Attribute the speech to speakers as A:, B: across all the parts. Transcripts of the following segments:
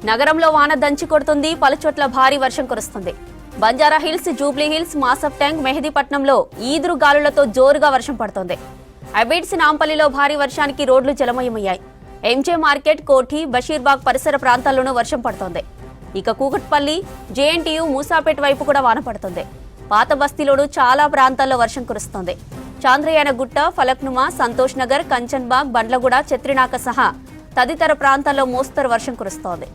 A: నగరంలో వాన దంచి కొడుతుంది, పలుచోట్ల భారీ వర్షం కురుస్తుంది. Banjara Hills, Jubilee Hills, Masab Tank, మెహదీపట్నంలో ఈదురు గాలులతో జోరుగా వర్షం పడుతోంది. అబిడ్స్, నాంపల్లిలో భారీ వర్షానికి రోడ్లు జలమయమయ్యాయి. ఎంజే మార్కెట్, కోఠి, బషీర్బాగ్ పరిసర ప్రాంతాల్లోనూ వర్షం పడుతోంది. ఇక కూకట్పల్లి, జేఎన్టీయూ, మూసాపేట వైపు కూడా వాన పడుతుంది. పాత బస్తీలోనూ చాలా ప్రాంతాల్లో వర్షం కురుస్తోంది. చాంద్రయానగుట్ట, ఫలక్నుమా, సంతోష్ నగర్, కంచన్బాగ్, బండ్లగూడ, చెత్రినాక సహా తదితర ప్రాంతాల్లో మోస్తరు వర్షం కురుస్తోంది.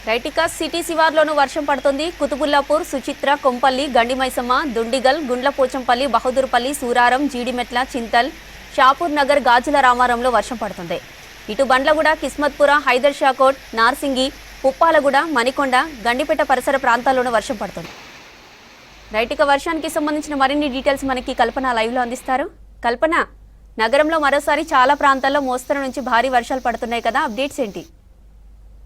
A: రైటికా సిటీ శివార్లోనూ వర్షం పడుతుంది. కుతుబుల్లాపూర్, సుచిత్ర, కొంపల్లి, గండిమైసమ్మ, దుండిగల్, గుండ్లపోచంపల్లి, బహదూర్పల్లి, సూరారం, జీడిమెట్ల, చింతల్, షాపూర్ నగర్, గాజుల రామారంలో వర్షం పడుతుంది. ఇటు బండ్లగూడ, కిస్మత్పుర, హైదర్ షాకోట్, నార్సింగి, పుప్పాలగూడ, మణికొండ, గండిపేట పరిసర ప్రాంతాల్లోనూ వర్షం పడుతుంది. రైటిక వర్షానికి సంబంధించిన మరిన్ని డీటెయిల్స్ మనకి కల్పన లైవ్లో అందిస్తారు. కల్పన, నగరంలో మరోసారి చాలా ప్రాంతాల్లో మోస్తరు నుంచి భారీ వర్షాలు పడుతున్నాయి కదా, అప్డేట్స్ ఏంటి?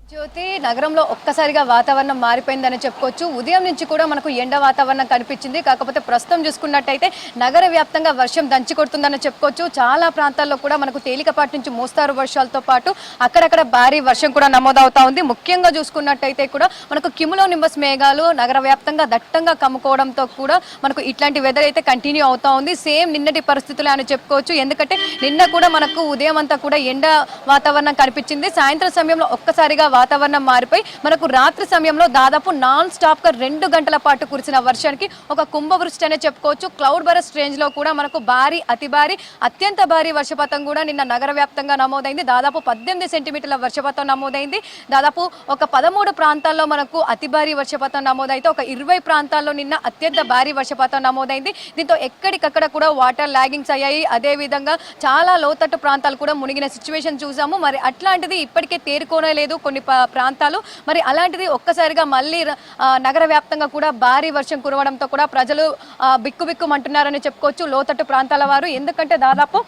B: జ్యోతి, నగరంలో ఒక్కసారిగా వాతావరణం మారిపోయిందని చెప్పుకోవచ్చు. ఉదయం నుంచి కూడా మనకు ఎండ వాతావరణం కనిపించింది. కాకపోతే ప్రస్తుతం చూసుకున్నట్టయితే నగర వ్యాప్తంగా వర్షం దంచి కొడుతుందని చెప్పుకోవచ్చు. చాలా ప్రాంతాల్లో కూడా మనకు తేలికపాటి నుంచి మోస్తారు వర్షాలతో పాటు అక్కడక్కడ భారీ వర్షం కూడా నమోదవుతా ఉంది. ముఖ్యంగా చూసుకున్నట్టయితే కూడా మనకు క్యూములో నింబస్ మేఘాలు నగర వ్యాప్తంగా దట్టంగా కమ్ముకోవడంతో కూడా మనకు ఇట్లాంటి వెదర్ అయితే కంటిన్యూ అవుతా ఉంది. సేమ్ నిన్నటి పరిస్థితులే అని చెప్పుకోవచ్చు. ఎందుకంటే నిన్న కూడా మనకు ఉదయం అంతా కూడా ఎండ వాతావరణం కనిపించింది. సాయంత్రం సమయంలో ఒక్కసారిగా వాతావరణం మారిపోయి మనకు రాత్రి సమయంలో దాదాపు నాన్ స్టాప్ గా 2 గంటల పాటు కురిసిన వర్షానికి ఒక కుంభవృష్టి అనే చెప్పుకోవచ్చు. క్లౌడ్ బరస్ట్ రేంజ్ లో కూడా మనకు భారీ, అతి భారీ, అత్యంత భారీ వర్షపాతం కూడా నిన్న నగర వ్యాప్తంగా నమోదైంది. దాదాపు 18 సెంటీమీటర్ల వర్షపాతం నమోదైంది. దాదాపు ఒక 13 ప్రాంతాల్లో మనకు అతి భారీ వర్షపాతం నమోదైతే ఒక 20 ప్రాంతాల్లో నిన్న అత్యంత భారీ వర్షపాతం నమోదైంది. దీంతో ఎక్కడికక్కడ కూడా వాటర్ లాగింగ్స్ అయ్యాయి. అదేవిధంగా చాలా లోతట్టు ప్రాంతాలు కూడా మునిగిన సిచ్యువేషన్ చూసాము. మరి అట్లాంటిది ఇప్పటికే తేరుకోనలేదు కొన్ని ప్రాంతాలు. మరి అలాంటిది ఒక్కసారిగా మళ్ళీ నగర వ్యాప్తంగా కూడా భారీ వర్షం కురవడంతో కూడా ప్రజలు బిక్కుబిక్కుమంటున్నారని చెప్పుకోవచ్చు, లోతట్టు ప్రాంతాల వారు. ఎందుకంటే దాదాపు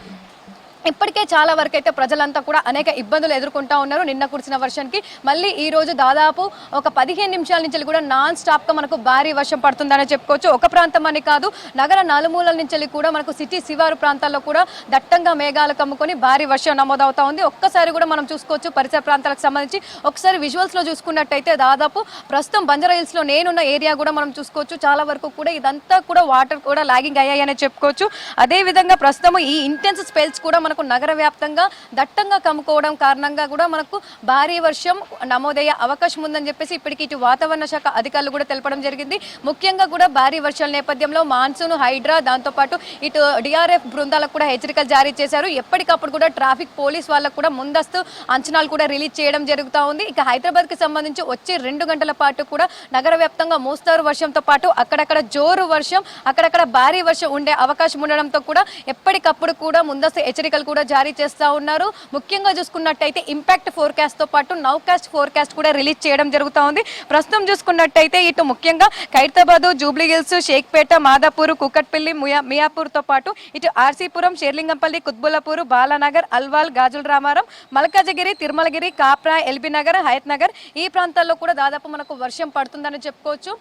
B: ఇప్పటికే చాలా వరకు అయితే ప్రజలంతా కూడా అనేక ఇబ్బందులు ఎదుర్కొంటా ఉన్నారు. నిన్న కురిసిన వర్షానికి మళ్ళీ ఈ రోజు దాదాపు ఒక 15 నిమిషాల నుంచి కూడా నాన్ స్టాప్ గా మనకు భారీ వర్షం పడుతుందని చెప్పుకోవచ్చు. ఒక ప్రాంతం అని కాదు, నగర నలుమూలల నుంచి కూడా మనకు సిటీ శివారు ప్రాంతాల్లో కూడా దట్టంగా మేఘాలు కమ్ముకొని భారీ వర్షం నమోదవుతా ఉంది. ఒక్కసారి కూడా మనం చూసుకోవచ్చు పరిసర ప్రాంతాలకు సంబంధించి ఒకసారి విజువల్స్ లో చూసుకున్నట్టయితే దాదాపు ప్రస్తుతం బంజారా హిల్స్ లో నేనున్న ఏరియా కూడా మనం చూసుకోవచ్చు. చాలా వరకు కూడా ఇదంతా కూడా వాటర్ కూడా లాగింగ్ అయ్యాయని చెప్పుకోవచ్చు. అదే విధంగా ప్రస్తుతం ఈ ఇంటెన్స్ స్పెల్స్ కూడా మనకు నగర వ్యాప్తంగా దట్టంగా కమ్ముకోవడం కారణంగా కూడా మనకు భారీ వర్షం నమోదయ్యే అవకాశం ఉందని చెప్పేసి ఇప్పటికి ఇటు వాతావరణ శాఖ అధికారులు కూడా తెలపడం జరిగింది. ముఖ్యంగా కూడా భారీ వర్షాల నేపథ్యంలో మాన్సూన్, హైడ్రా, దాంతోపాటు ఇటు డిఆర్ఎఫ్ బృందాలకు కూడా హెచ్చరికలు జారీ చేశారు. ఎప్పటికప్పుడు కూడా ట్రాఫిక్ పోలీస్ వాళ్ళకు కూడా ముందస్తు అంచనాలు కూడా రిలీజ్ చేయడం జరుగుతూ ఉంది. ఇక హైదరాబాద్ కి సంబంధించి వచ్చే 2 గంటల పాటు కూడా నగర వ్యాప్తంగా మోస్తారు వర్షంతో పాటు అక్కడక్కడ జోరు వర్షం, అక్కడక్కడ భారీ వర్షం ఉండే అవకాశం ఉండడంతో కూడా ఎప్పటికప్పుడు కూడా ముందస్తు హెచ్చరికలు కూడా జారీ చేస్తూ ఉన్నారు. ముఖ్యంగా చూసుకున్నట్టయితే ఇంపాక్ట్ ఫోర్కాస్ట్ తో పాటు నౌకాస్ట్ ఫోర్కాస్ట్ కూడా రిలీజ్ చేయడం జరుగుతూ ఉంది. ప్రస్తుతం చూసుకున్నట్టయితే ఇటు ముఖ్యంగా ఖైరతాబాద్, జూబ్లీ హిల్స్, షేక్పేట, మాదాపూర్, కుకట్పల్లి, మియాపూర్ తో పాటు ఇటు ఆర్సీపురం, షేర్లింగంపల్లి, కుత్బుల్లాపూర్, బాలానగర్, అల్వాల్, గాజుల రామారం, మల్కాజగిరి, తిరుమలగిరి, కాప్రా, ఎల్బీ నగర్, హయత్ నగర్ ఈ ప్రాంతాల్లో కూడా దాదాపు మనకు వర్షం పడుతుందని చెప్పుకోవచ్చు.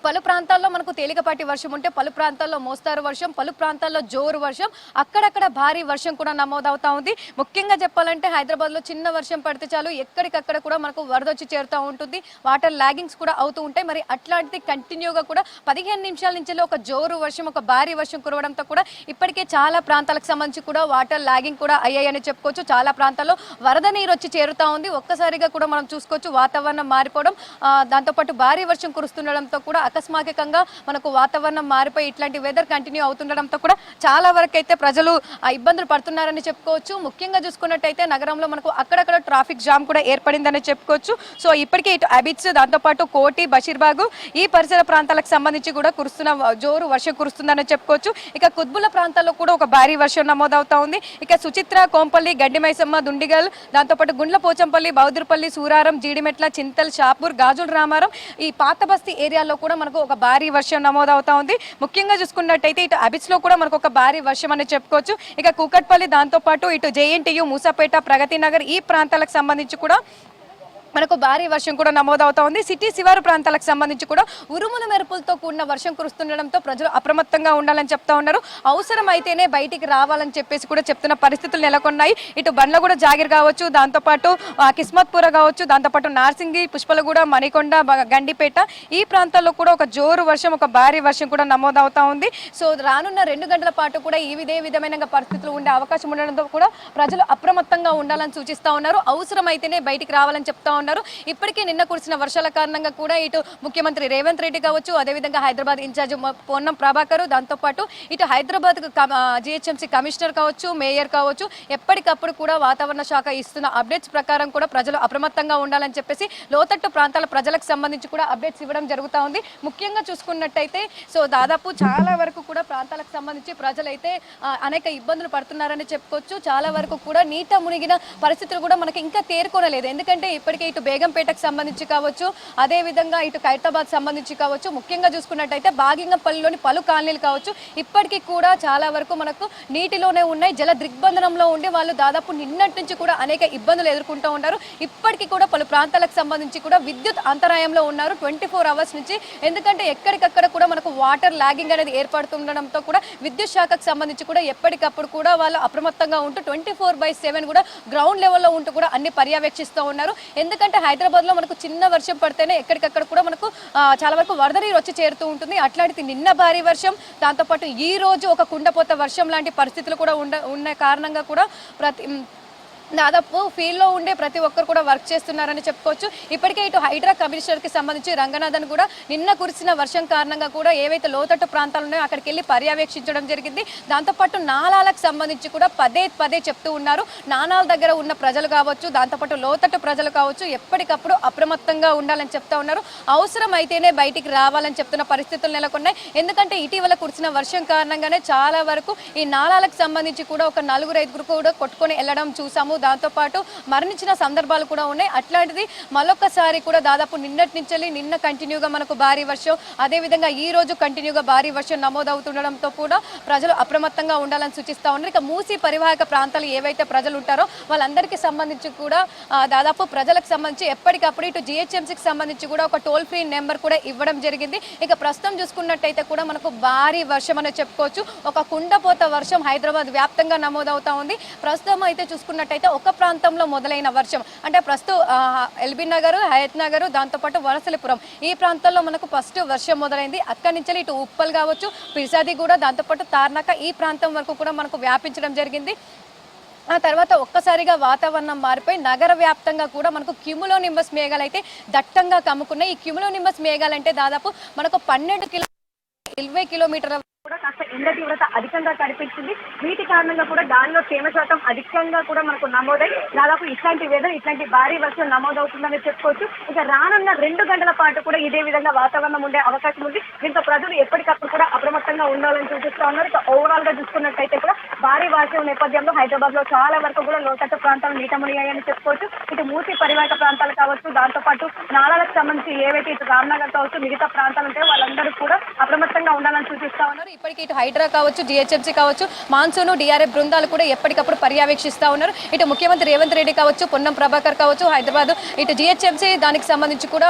B: పలు ప్రాంతాల్లో మనకు తేలికపాటి వర్షం ఉంటే పలు ప్రాంతాల్లో మోస్తారు వర్షం, పలు ప్రాంతాల్లో జోరు వర్షం, అక్కడక్కడ భారీ వర్షం కూడా నమోదవుతా ఉంది. ముఖ్యంగా చెప్పాలంటే హైదరాబాద్ లో చిన్న వర్షం పడితే చాలు ఎక్కడికక్కడ కూడా మనకు వరదొచ్చి చేరుతూ ఉంటుంది. వాటర్ లాగింగ్స్ కూడా అవుతూ ఉంటాయి. మరి అట్లాంటిది కంటిన్యూగా కూడా 15 నిమిషాల నుంచి ఒక జోరు వర్షం, ఒక భారీ వర్షం కురవడంతో కూడా ఇప్పటికే చాలా ప్రాంతాలకు సంబంధించి కూడా వాటర్ లాగింగ్ కూడా అయ్యాయని చెప్పుకోవచ్చు. చాలా ప్రాంతాల్లో వరద నీరు వచ్చి చేరుతా ఉంది. ఒక్కసారిగా కూడా మనం చూసుకోవచ్చు వాతావరణం మారిపోవడం, దాంతోపాటు భారీ వర్షం కురుస్తుండడంతో కూడా అకస్మాత్తుగా మనకు వాతావరణం మారిపోయి ఇట్లాంటి వెదర్ కంటిన్యూ అవుతుండడంతో కూడా చాలా వరకు అయితే ప్రజలు ఇబ్బందులు పడుతున్నారని చెప్పుకోవచ్చు. ముఖ్యంగా చూసుకున్నట్టయితే నగరంలో మనకు అక్కడక్కడ ట్రాఫిక్ జామ్ కూడా ఏర్పడిందని చెప్పుకోవచ్చు. సో ఇప్పటికే ఇటు అబిడ్స్, దాంతోపాటు కోటి, బషీర్బాగ్ ఈ పరిసర ప్రాంతాలకు సంబంధించి కూడా జోరు వర్షం కురుస్తుందని చెప్పుకోవచ్చు. ఇక కుత్బుల్లా ప్రాంతాల్లో కూడా ఒక భారీ వర్షం నమోదవుతా ఉంది. ఇక సుచిత్ర, కోంపల్లి, గండిమైసమ్మ, దుండిగల్, దాంతోపాటు గుండ్లపోచంపల్లి, బహదూర్పల్లి, సూరారం, జీడిమెట్ల, చింతల్, షాపూర్, గాజుల రామారం ఈ పాత బస్తీ ఏరియాలో కూడా మనకు ఒక భారీ వర్షం నమోదవుతా ఉంది. ముఖ్యంగా చూసుకున్నట్టయితే ఇటు అబిడ్స్ లో కూడా మనకు ఒక భారీ వర్షం అని చెప్పుకోవచ్చు. ఇక కూకట్పల్లి, దాంతోపాటు ఇటు జేఎన్టీయూ, మూసాపేట, ప్రగతి నగర్ ఈ ప్రాంతాలకు సంబంధించి కూడా మనకు భారీ వర్షం కూడా నమోదవుతా ఉంది. సిటీ శివారు ప్రాంతాలకు సంబంధించి కూడా ఉరుముల మెరుపులతో కూడిన వర్షం కురుస్తుండడంతో ప్రజలు అప్రమత్తంగా ఉండాలని చెప్తా ఉన్నారు. అవసరం అయితేనే బయటికి రావాలని చెప్పేసి కూడా చెప్తున్న పరిస్థితులు నెలకొన్నాయి. ఇటు బండ్లగూడ జాగిర్ కావచ్చు, దాంతోపాటు కిస్మత్పుర కావచ్చు, దాంతోపాటు నార్సింగి, పుష్పలగూడ, మణికొండ, గండిపేట ఈ ప్రాంతాల్లో కూడా ఒక జోరు వర్షం, ఒక భారీ వర్షం కూడా నమోదవుతా ఉంది. సో రానున్న 2 గంటల పాటు కూడా ఇదే విధమైన పరిస్థితులు ఉండే అవకాశం ఉండడంతో కూడా ప్రజలు అప్రమత్తంగా ఉండాలని సూచిస్తా ఉన్నారు. అవసరం అయితేనే బయటికి రావాలని చెప్తా ఉన్నారు. ఇప్పటికే నిన్న కురిసిన వర్షాల కారణంగా కూడా ఇటు ముఖ్యమంత్రి రేవంత్ రెడ్డి కావచ్చు, అదేవిధంగా హైదరాబాద్ ఇన్ఛార్జ్ పొన్నం ప్రభాకర్, దాంతోపాటు ఇటు హైదరాబాద్ జిహెచ్ఎంసీ కమిషనర్ కావచ్చు, మేయర్ కావచ్చు, ఎప్పటికప్పుడు కూడా వాతావరణ శాఖ ఇస్తున్న అప్డేట్స్ ప్రకారం కూడా ప్రజలు అప్రమత్తంగా ఉండాలని చెప్పేసి లోతట్టు ప్రాంతాల ప్రజలకు సంబంధించి కూడా అప్డేట్స్ ఇవ్వడం జరుగుతూ ఉంది. ముఖ్యంగా చూసుకున్నట్టయితే సో దాదాపు చాలా వరకు కూడా ప్రాంతాలకు సంబంధించి ప్రజలైతే అనేక ఇబ్బందులు పడుతున్నారని చెప్పుకోవచ్చు. చాలా వరకు కూడా నీట మునిగిన పరిస్థితులు కూడా మనకి ఇంకా తేరుకోనలేదు. ఎందుకంటే ఇప్పటికే ఇటు బేగంపేటకు సంబంధించి కావచ్చు, అదేవిధంగా ఇటు ఖైరతాబాద్ సంబంధించి కావచ్చు, ముఖ్యంగా చూసుకున్నట్టయితే బాగింగంపల్లిలోని పలు కాలనీలు కావచ్చు, ఇప్పటికీ కూడా చాలా వరకు మనకు నీటిలోనే ఉన్నాయి. జల దిగ్బంధనంలో ఉండి వాళ్ళు దాదాపు నిన్నటి నుంచి కూడా అనేక ఇబ్బందులు ఎదుర్కొంటూ ఉన్నారు. ఇప్పటికీ కూడా పలు ప్రాంతాలకు సంబంధించి కూడా విద్యుత్ అంతరాయంలో ఉన్నారు 24 అవర్స్ నుంచి. ఎందుకంటే ఎక్కడికక్కడ కూడా మనకు వాటర్ లాగింగ్ అనేది ఏర్పడుతుండడంతో కూడా విద్యుత్ శాఖకు సంబంధించి కూడా ఎప్పటికప్పుడు కూడా వాళ్ళు అప్రమత్తంగా ఉంటూ 24/7 కూడా గ్రౌండ్ లెవెల్లో ఉంటూ కూడా అన్ని పర్యవేక్షిస్తూ ఉన్నారు. ఎందుకంటే హైదరాబాద్లో మనకు చిన్న వర్షం పడితేనే ఎక్కడికక్కడ కూడా మనకు చాలా వరకు వరద నీరు వచ్చి చేరుతూ ఉంటుంది. అట్లాంటిది నిన్న భారీ వర్షం, దాంతోపాటు ఈ రోజు ఒక కుండపోత వర్షం లాంటి పరిస్థితులు కూడా ఉన్న కారణంగా కూడా దాదాపు ఫీల్డ్లో ఉండే ప్రతి ఒక్కరు కూడా వర్క్ చేస్తున్నారని చెప్పుకోవచ్చు. ఇప్పటికే ఇటు హైడ్రా కమిషనర్కి సంబంధించి రంగనాథన్ కూడా నిన్న కురిసిన వర్షం కారణంగా కూడా ఏవైతే లోతట్టు ప్రాంతాలు ఉన్నాయో అక్కడికి వెళ్ళి పర్యవేక్షించడం జరిగింది. దాంతోపాటు నాలాలకు సంబంధించి కూడా పదే చెప్తూ ఉన్నారు. నాలాల దగ్గర ఉన్న ప్రజలు కావచ్చు, దాంతోపాటు లోతట్టు ప్రజలు కావచ్చు, ఎప్పటికప్పుడు అప్రమత్తంగా ఉండాలని చెప్తా ఉన్నారు. అవసరం అయితేనే బయటికి రావాలని చెప్తున్న పరిస్థితులు నెలకొన్నాయి. ఎందుకంటే ఇటీవల కురిసిన వర్షం కారణంగానే చాలా వరకు ఈ నాలాలకు సంబంధించి కూడా ఒక 4-5 కూడా కొట్టుకొని వెళ్ళడం చూసాము. దాంతోపాటు మరణించిన సందర్భాలు కూడా ఉన్నాయి. అట్లాంటిది మరొకసారి కూడా దాదాపు నిన్న కంటిన్యూగా మనకు భారీ వర్షం, అదేవిధంగా ఈ రోజు కంటిన్యూగా భారీ వర్షం నమోదవుతుండడంతో కూడా ప్రజలు అప్రమత్తంగా ఉండాలని సూచిస్తూ ఉన్నారు. ఇక మూసీ పరివాహక ప్రాంతాలు ఏవైతే ప్రజలు ఉంటారో వాళ్ళందరికీ సంబంధించి కూడా దాదాపు ప్రజలకు సంబంధించి ఎప్పటికప్పుడు ఇటు జిహెచ్ఎంసీకి సంబంధించి కూడా ఒక టోల్ ఫ్రీ నెంబర్ కూడా ఇవ్వడం జరిగింది. ఇక ప్రస్తుతం చూసుకున్నట్టయితే కూడా మనకు భారీ వర్షం అని చెప్పుకోవచ్చు. ఒక కుండపోత వర్షం హైదరాబాద్ వ్యాప్తంగా నమోదవుతా ఉంది. ప్రస్తుతం అయితే చూసుకున్నట్టయితే ఒక ప్రాంతంలో మొదలైన వర్షం అంటే ప్రస్తుతం ఎల్బీ నగర్, హయత్ నగర్, దాంతోపాటు వనసలిపురం ఈ ప్రాంతాల్లో మనకు ఫస్ట్ వర్షం మొదలైంది. అక్కడి నుంచి ఇటు ఉప్పల్ కావచ్చు, పిర్సాది కూడా, దాంతోపాటు తార్నాక ఈ ప్రాంతం వరకు కూడా మనకు వ్యాపించడం జరిగింది. ఆ తర్వాత ఒక్కసారిగా వాతావరణం మారిపోయి నగర వ్యాప్తంగా కూడా మనకు క్యూములోనింబస్ మేఘాలు అయితే దట్టంగా కమ్ముకున్నాయి. ఈ క్యూములోనింబస్ మేఘాలు అంటే దాదాపు మనకు 20 కిలోమీటర్ల కూడా కాస్త ఎండ తీవ్రత అధికంగా కనిపించింది. వీటి కారణంగా కూడా దానిలో తేమ శాతం అధికంగా కూడా మనకు నమోదై దాదాపు ఇట్లాంటి ఇట్లాంటి భారీ వర్షం నమోదవుతుందని చెప్పుకోవచ్చు. ఇక రానున్న 2 గంటల పాటు కూడా ఇదే విధంగా వాతావరణం ఉండే అవకాశం ఉంది. దీంతో ప్రజలు ఎప్పటికప్పుడు కూడా అప్రమత్తంగా ఉండాలని సూచిస్తూ ఉన్నారు. ఇక ఓవరాల్ గా చూసుకున్నట్టయితే కూడా భారీ వర్షం నేపథ్యంలో హైదరాబాద్ లో చాలా వరకు కూడా లోతట్టు ప్రాంతాలు నీట మునిగాయని చెప్పుకోవచ్చు. ఇటు మూసీ పరివాహక ప్రాంతాలు కావచ్చు, దాంతోపాటు నాలాలకు సంబంధించి ఏవైతే ఇటు రామ్నగర్ కావచ్చు, మిగతా ప్రాంతాలు ఉంటాయో వాళ్ళందరూ కూడా అప్రమత్తంగా ఉండాలని సూచిస్తా ఉన్నారు. ఇప్పటికీ ఇటు హైడ్రా కావచ్చు, జిహెచ్ఎంసీ కావచ్చు, మాన్సూన్, డిఆర్ఎఫ్ బృందాలు కూడా ఎప్పటికప్పుడు పర్యవేక్షిస్తూ ఉన్నారు. ఇటు ముఖ్యమంత్రి రేవంత్ రెడ్డి కావచ్చు, పొన్నం ప్రభాకర్ కావచ్చు, హైదరాబాద్ ఇటు జిహెచ్ఎంసీ దానికి సంబంధించి కూడా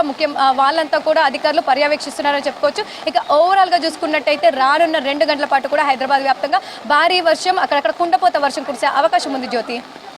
B: వాళ్ళంతా కూడా అధికారులు పర్యవేక్షిస్తున్నారని చెప్పుకోవచ్చు. ఇక ఓవరాల్ గా చూసుకున్నట్టయితే రానున్న 2 గంటల పాటు కూడా హైదరాబాద్ వ్యాప్తంగా భారీ వర్షం, అక్కడక్కడ కుండపోత వర్షం కురిసే అవకాశం ఉంది. జ్యోతి.